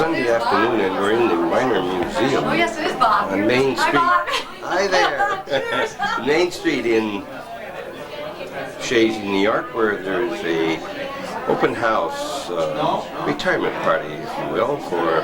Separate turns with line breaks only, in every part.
Sunday afternoon and we're in the Minor Museum
Oh yes, it is Bob.
on Main Street.
Hi,
Hi there. Main Street in Chazy, New York, where there's a open house retirement party, if you will, for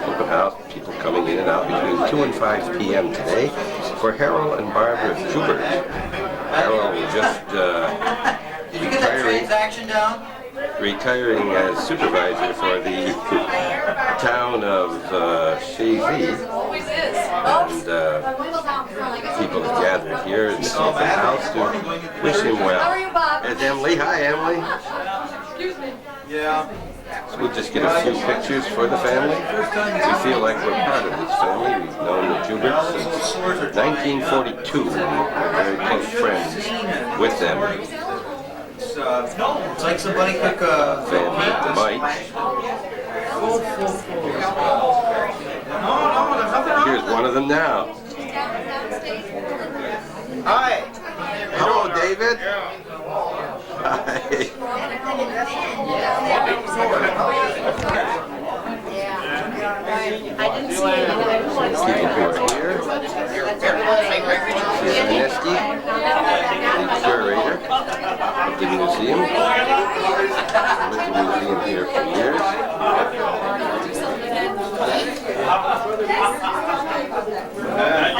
open house people coming in and out between 2 and 5 p.m. today for Harold and Barbara Jubert. Harold just
Did you get that transaction down?
retiring as supervisor for the town of Chazy, and people have gathered here in this open house to wish him well.
How are you, Bob?
There's Emily. Hi, Emily.
Excuse me.
Yeah.
So we'll just get a few pictures for the family. We feel like we're part of this family. We've known the Juberts since 1942. We're very close friends with them.
It's like somebody took a
Family at the mic. Here's one of them now.
Hi.
Hello, David. Hi.
I didn't see it.
Nesty, the curator of the museum. I've been to the museum here for years. More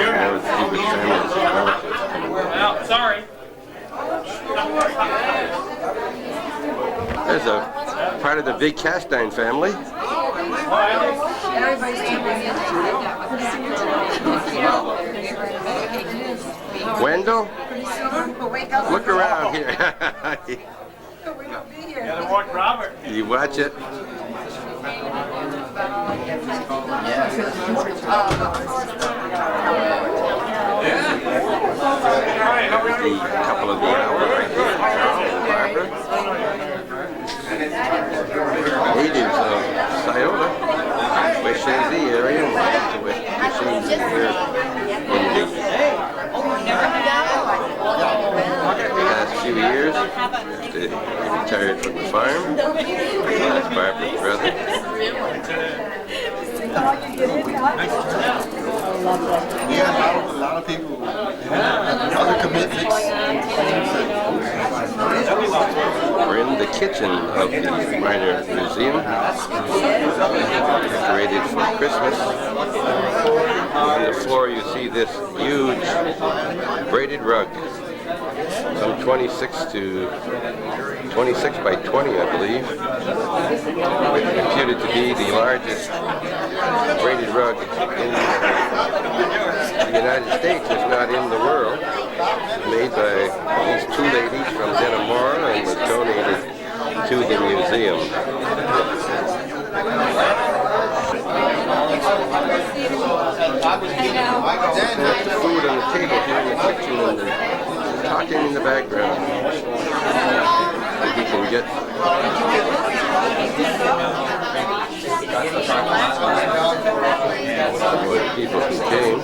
of the Jubert families and relatives coming in.
Sorry.
There's a part of the big Castine family. Wendell, look around here.
Gotta watch Robert.
You watch it. The couple of the hour right here, Carl and Barbara. Natives of Scioto, West Chazy area, and West Chazy here in the last few years. He retired from the farm. That's Barbara's brother.
We have a lot of people, other commitments.
We're in the kitchen of the Minor Museum, decorated for Christmas. On the floor you see this huge braided rug, some 26 by 20, I believe, reputed to be the largest braided rug in the United States, if not in the world. Made by these two ladies from Denimora and was donated to the museum. There's the food on the table here in the kitchen and the talking in the background. If you can get some more people who came.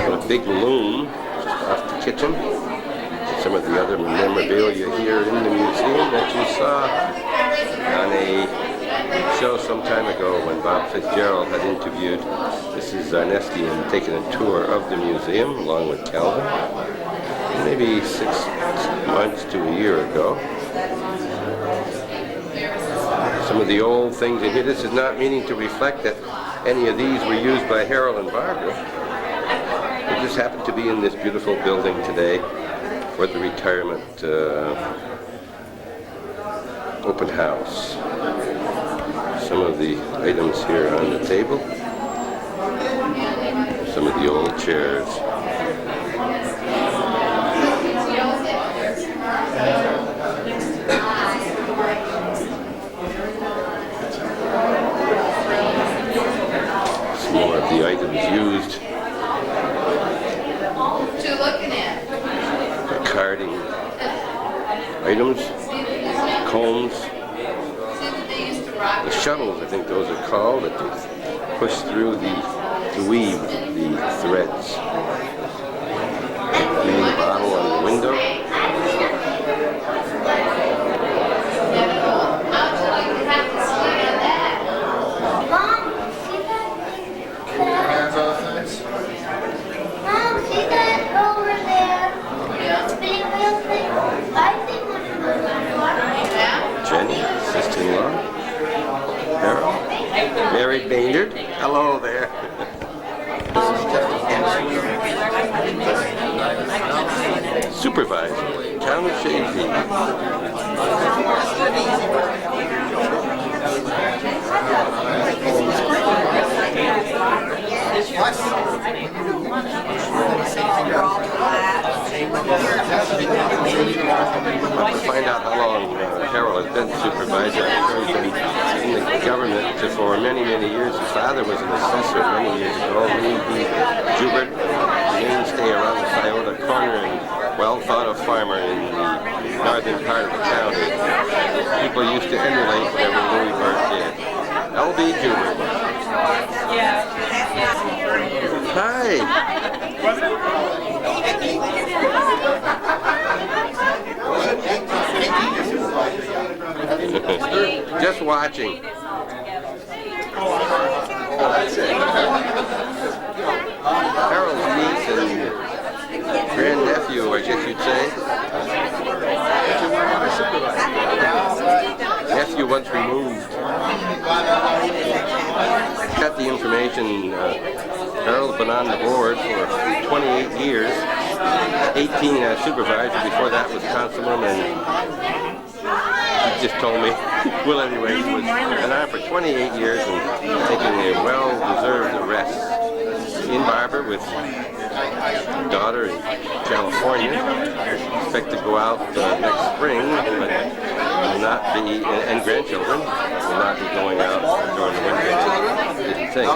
A big loom off the kitchen. Some of the other memorabilia here in the museum that you saw on a show some time ago when Bob Fitzgerald had interviewed Mrs. Zarneski and taken a tour of the museum along with Calvin, maybe 6 months to a year ago. Some of the old things in here. This is not meaning to reflect that any of these were used by Harold and Barbara. They just happened to be in this beautiful building today for the retirement open house. Some of the items here on the table. Some of the old chairs. Some more of the items used.
What you looking at?
The carding items, combs,
See that they used to rock
the shuttles, I think those are called, that they push through to weave the threads. Main bottle on the window.
How'd you like to have to stand that?
Mom, see that?
Hands off things.
Mom, see that over there?
Yeah.
Spinning wheel thing? I think one of those are
Yeah?
Jenny, sister-in-law. Harold. Mary Baynard. Hello there. Supervisor, Town of Chazy. To find out how long Harold has been supervisor. I'm sure he's been in the government for many, many years. His father was an assessor many years ago. He Jubert, mainstay around the Scioto corner and well thought of farmer in the northern part of the county. People used to emulate whatever Louis Burt did. L.B. Jubert. Hi. Just watching. Harold's niece and grandnephew, I guess you'd say. Nephew once removed. Got the information. Harold's been on the board for 28 years. 18 as supervisor. Before that was councilman, and he just told me. Well, anyway, he was on for 28 years and taking a well-deserved rest in Barber with daughter in California. Expect to go out next spring, but will not be, and grandchildren will not be going out during the winter. Didn't think.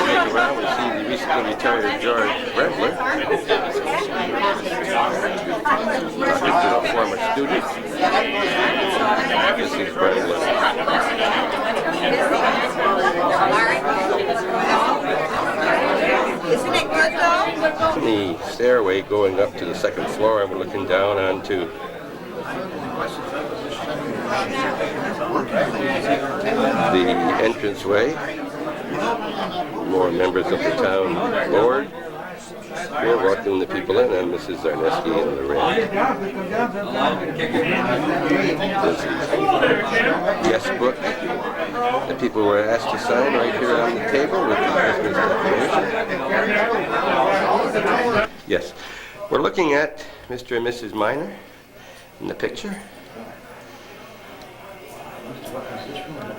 Look around, we see the recently retired George Brentler. Talking to a former student. This is Brentler.
Isn't it good though?
The stairway going up to the second floor, and we're looking down onto the entranceway. More members of the town board. We're welcoming the people in, and Mrs. Zarneski in the red. This is the guest book that people were asked to sign right here on the table with the Christmas decoration. Yes, we're looking at Mr. and Mrs. Miner in the picture.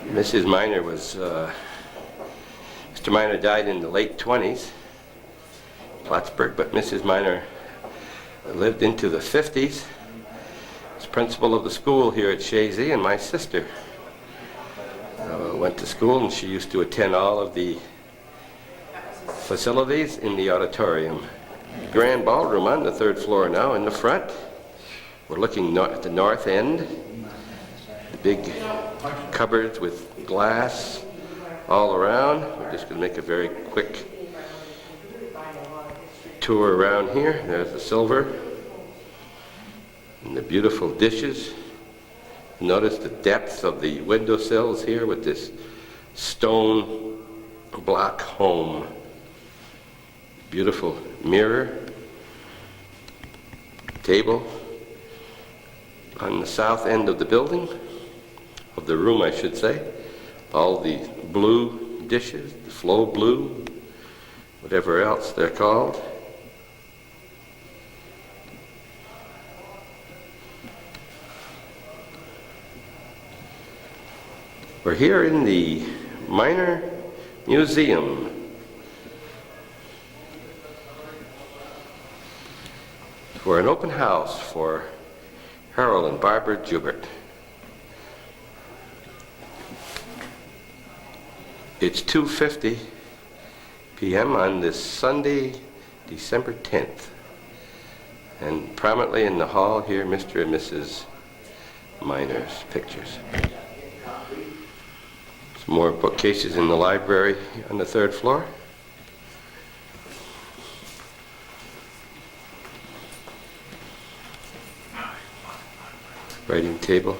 Mrs. Miner was, Mr. Miner died in the late 20s, Plattsburgh, but Mrs. Miner lived into the 50s. Was principal of the school here at Chazy, and my sister went to school, and she used to attend all of the facilities in the auditorium. Grand ballroom on the third floor now in the front. We're looking at the north end. The big cupboards with glass all around. We're just going to make a very quick tour around here. There's the silver and the beautiful dishes. Notice the depth of the windowsills here with this stone block home. Beautiful mirror, table on the south end of the building, of the room I should say. All the blue dishes, the flow blue, whatever else they're called. We're here in the Minor Museum. For an open house for Harold and Barbara Jubert. It's 2:50 p.m. on this Sunday, December 10th. And prominently in the hall here, Mr. and Mrs. Minor's pictures. Some more bookcases in the library on the third floor. Writing table.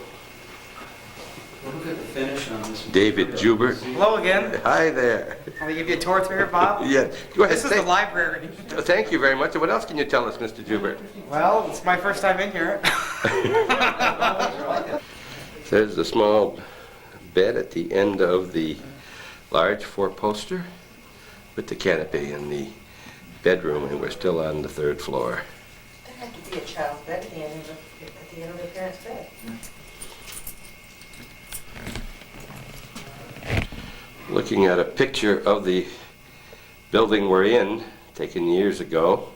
Look at the finish on this.
David Jubert.
Hello again.
Hi there.
I'll give you a tour through here, Bob.
Yes. Go ahead.
This is the library.
Thank you very much. And what else can you tell us, Mr. Jubert?
Well, it's my first time in here.
There's a small bed at the end of the large four-poster with the canopy in the bedroom, and we're still on the third floor.
There had to be a child's bed at the end of the parents' bed.
Looking at a picture of the building we're in, taken years ago,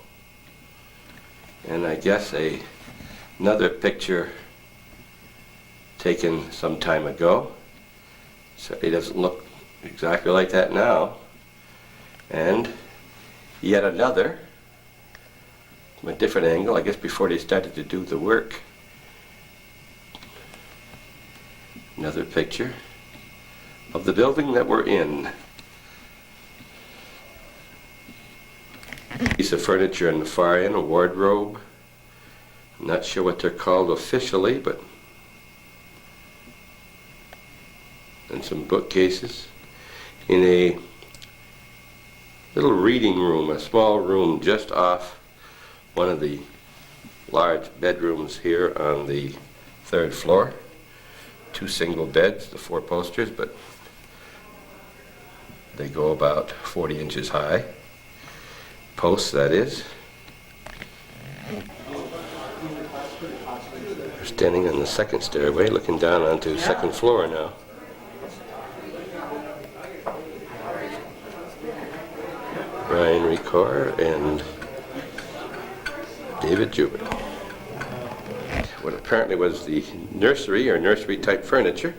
and I guess another picture taken some time ago. So it doesn't look exactly like that now. And yet another, from a different angle, I guess before they started to do the work. Another picture of the building that we're in. Piece of furniture in the far end, a wardrobe. I'm not sure what they're called officially, but and some bookcases in a little reading room, a small room just off one of the large bedrooms here on the third floor. 2 single beds, the 4 posters, but they go about 40 inches high. Posts, that is. We're standing on the second stairway, looking down onto the second floor now. Ryan Ricor and David Jubert. What apparently was the nursery or nursery type furniture.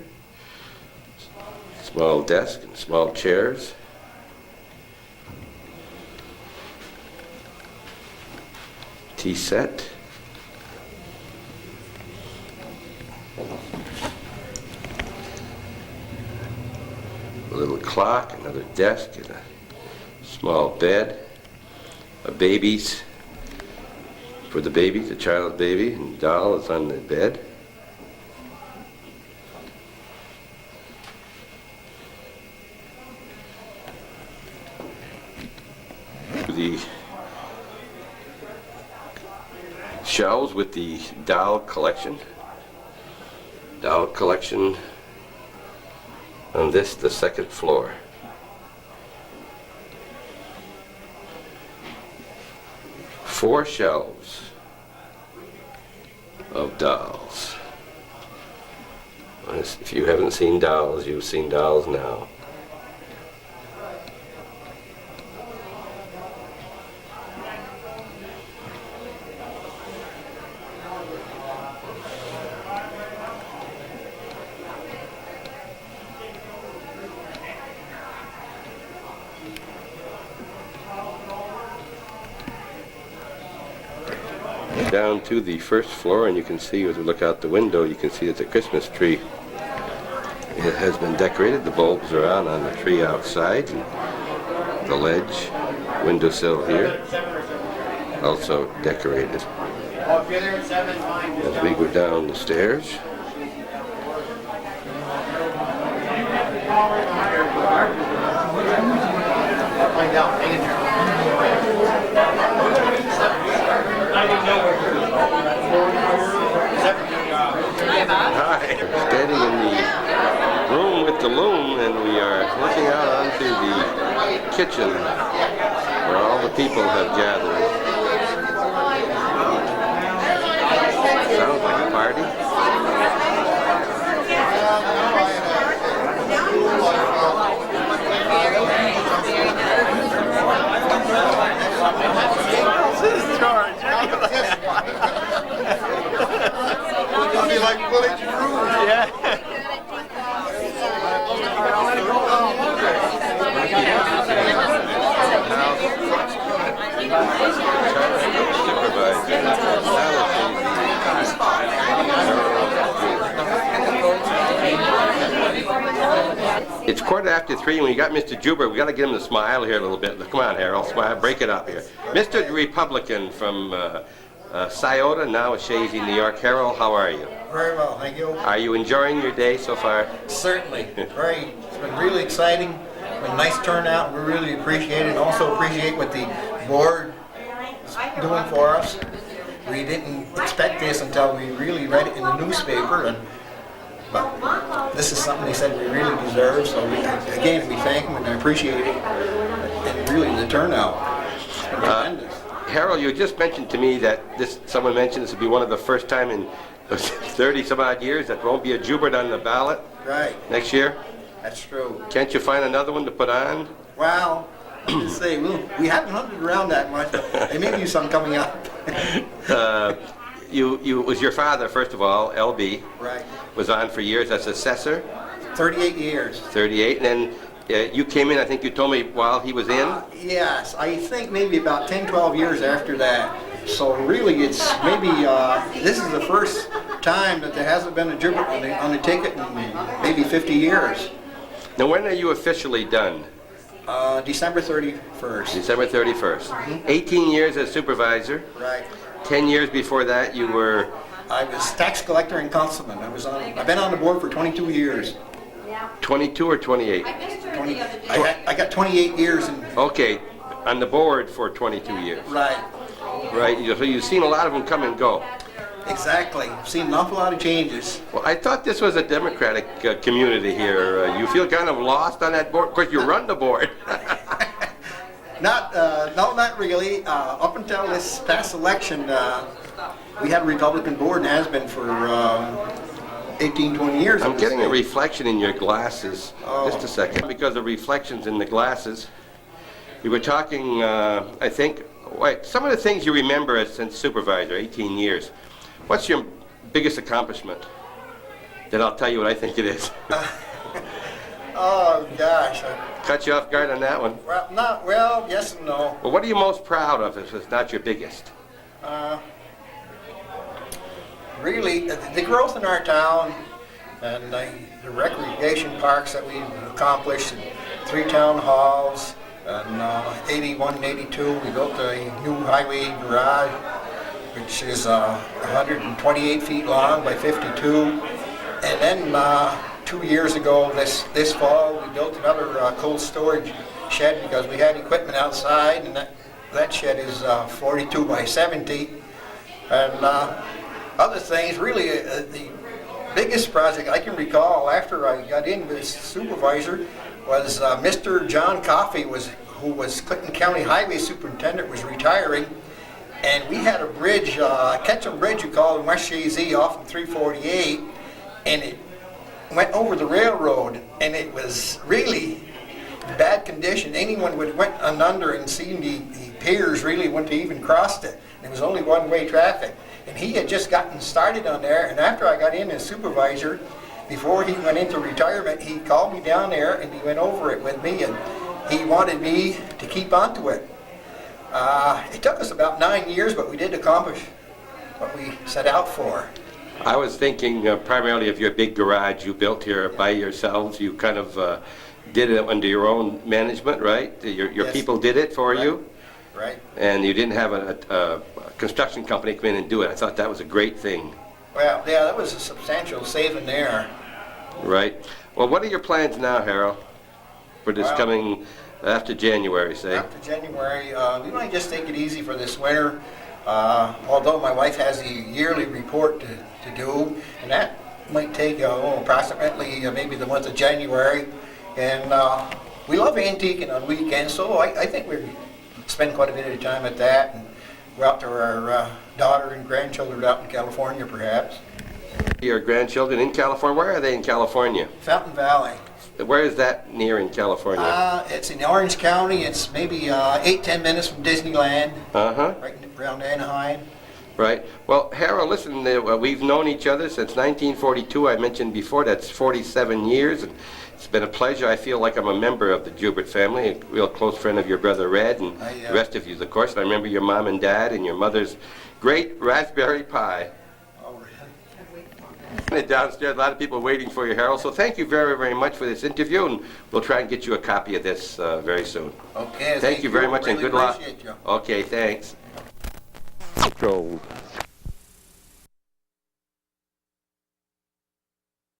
Small desk and small chairs. Tea set. A little clock, another desk, and a small bed. A baby's, for the baby, the child's baby, and doll is on the bed. The shelves with the doll collection. Doll collection on this, the second floor. Four shelves of dolls. If you haven't seen dolls, you've seen dolls now. Down to the first floor, and you can see as we look out the window, you can see it's a Christmas tree. It has been decorated. The bulbs are on the tree outside. And the ledge, windowsill here, also decorated. As we go down the stairs, hi, standing in the room with the loom, and we are looking out onto the kitchen where all the people have gathered. Sounds like a party. It's 3:15, and we got Mr. Jubert. We got to get him to smile here a little bit. Come on, Harold, smile. Break it up here. Mr. Republican from Scioto, now Chazy, New York. Harold, how are you?
Very well, thank you.
Are you enjoying your day so far?
Certainly. Very. It's been really exciting. It's been a nice turnout. We really appreciate it, and also appreciate what the board is doing for us. We didn't expect this until we really read it in the newspaper, but this is something they said we really deserve. So we thank them and I appreciate it, and really the turnout. It's been tremendous.
Harold, you just mentioned to me that someone mentioned this would be one of the first time in 30 some odd years that there won't be a Jubert on the ballot
Right.
next year.
That's true.
Can't you find another one to put on?
Well, let's say we haven't hunted around that much. There may be some coming up.
It was your father, first of all, LB,
Right.
was on for years as assessor,
38 years.
38, and then you came in, I think you told me, while he was in?
Yes, I think maybe about 10, 12 years after that. So really, it's maybe, this is the first time that there hasn't been a Jubert on the ticket in maybe 50 years.
Now, when are you officially done?
December 31st.
December 31st. 18 years as supervisor.
Right.
10 years before that, you were...
I was tax collector and councilman. I've been on the board for 22 years.
22 or 28?
20, I got 28 years in.
Okay, on the board for 22 years.
Right.
Right, so you've seen a lot of them come and go.
Exactly. Seen an awful lot of changes.
Well, I thought this was a democratic community here. You feel kind of lost on that board? Of course, you run the board.
No, not really. Up until this past election, we had a Republican board and has been for 18, 20 years.
I'm getting a reflection in your glasses. Just a second. Because of reflections in the glasses, we were talking, I think, wait, some of the things you remember as since supervisor, 18 years. What's your biggest accomplishment? Then I'll tell you what I think it is.
Oh, gosh.
Cut you off guard on that one.
Well, yes and no.
Well, what are you most proud of if it's not your biggest?
Really, the growth in our town and the recreation parks that we've accomplished, and 3 town halls, and 81 and 82, we built a new highway garage, which is 128 feet long by 52. And then 2 years ago, this fall, we built another cold storage shed because we had equipment outside, and that shed is 42 by 70. And other things, really, the biggest project I can recall after I got in as supervisor was Mr. John Coffey, who was Clinton County Highway Superintendent, was retiring, and we had a bridge, Ketchum Bridge, we call it in West Chazy, off of 348, and it went over the railroad, and it was really bad condition. Anyone would went under and seen the piers really wouldn't even crossed it. It was only one-way traffic. And he had just gotten started on there, and after I got in as supervisor, before he went into retirement, he called me down there and he went over it with me, and he wanted me to keep onto it. It took us about 9 years, but we did accomplish what we set out for.
I was thinking primarily of your big garage you built here by yourselves. You kind of did it under your own management, right? Your
Yes.
people did it for you?
Right.
And you didn't have a construction company come in and do it. I thought that was a great thing.
Well, yeah, that was a substantial saving there.
Right. Well, what are your plans now, Harold, for this
Well,
coming after January, say?
After January, we might just take it easy for this winter. Although my wife has a yearly report to do, and that might take approximately maybe the month of January. And we love antiquing on weekends, so I think we spend quite a bit of time at that, and go out to our daughter and grandchildren out in California, perhaps.
Your grandchildren in California? Where are they in California?
Fountain Valley.
Where is that near in California?
It's in Orange County. It's maybe 8-10 minutes from Disneyland,
Uh-huh.
right around Anaheim.
Right. Well, Harold, listen, we've known each other since 1942. I mentioned before, that's 47 years. And it's been a pleasure. I feel like I'm a member of the Jubert family, a real close friend of your brother Red, and the rest of you, of course. And I remember your mom and dad and your mother's great raspberry pie.
Oh, really?
Downstairs, a lot of people waiting for you, Harold. So thank you very, very much for this interview, and we'll try and get you a copy of this very soon.
Okay,
Thank you very much, and
Really
good luck.
appreciate you.
Okay, thanks. So,